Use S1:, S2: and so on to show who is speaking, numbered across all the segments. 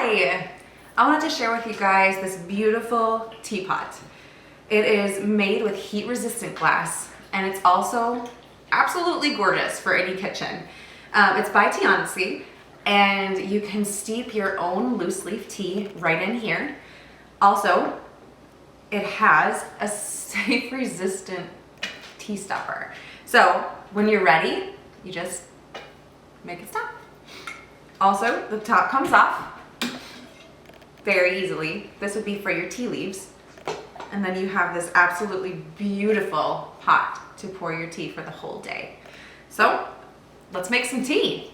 S1: Hi! I wanted to share with you guys this beautiful teapot. It is made with heat-resistant glass, and it's also absolutely gorgeous for any kitchen. It's by Tianzi, and you can steep your own loose leaf tea right in here. Also, it has a safe-resistant tea stopper. So when you're ready, you just make it stop. Also, the top comes off very easily. This would be for your tea leaves. And then you have this absolutely beautiful pot to pour your tea for the whole day. So let's make some tea.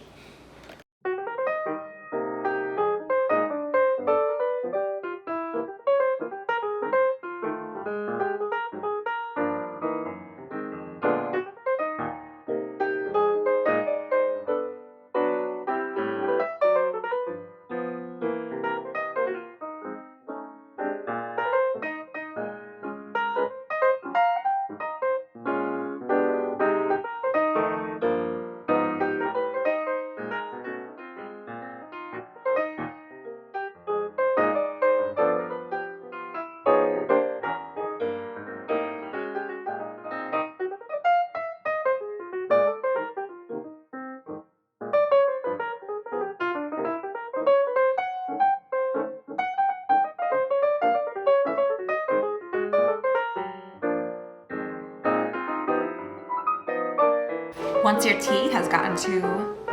S1: Once your tea has gotten to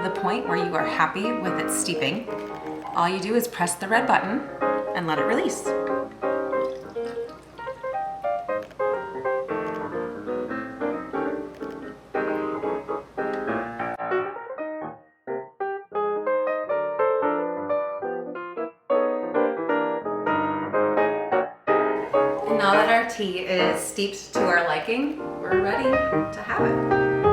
S1: the point where you are happy with its steeping, all you do is press the red button and let it release. And now that our tea is steeped to our liking, we're ready to have it.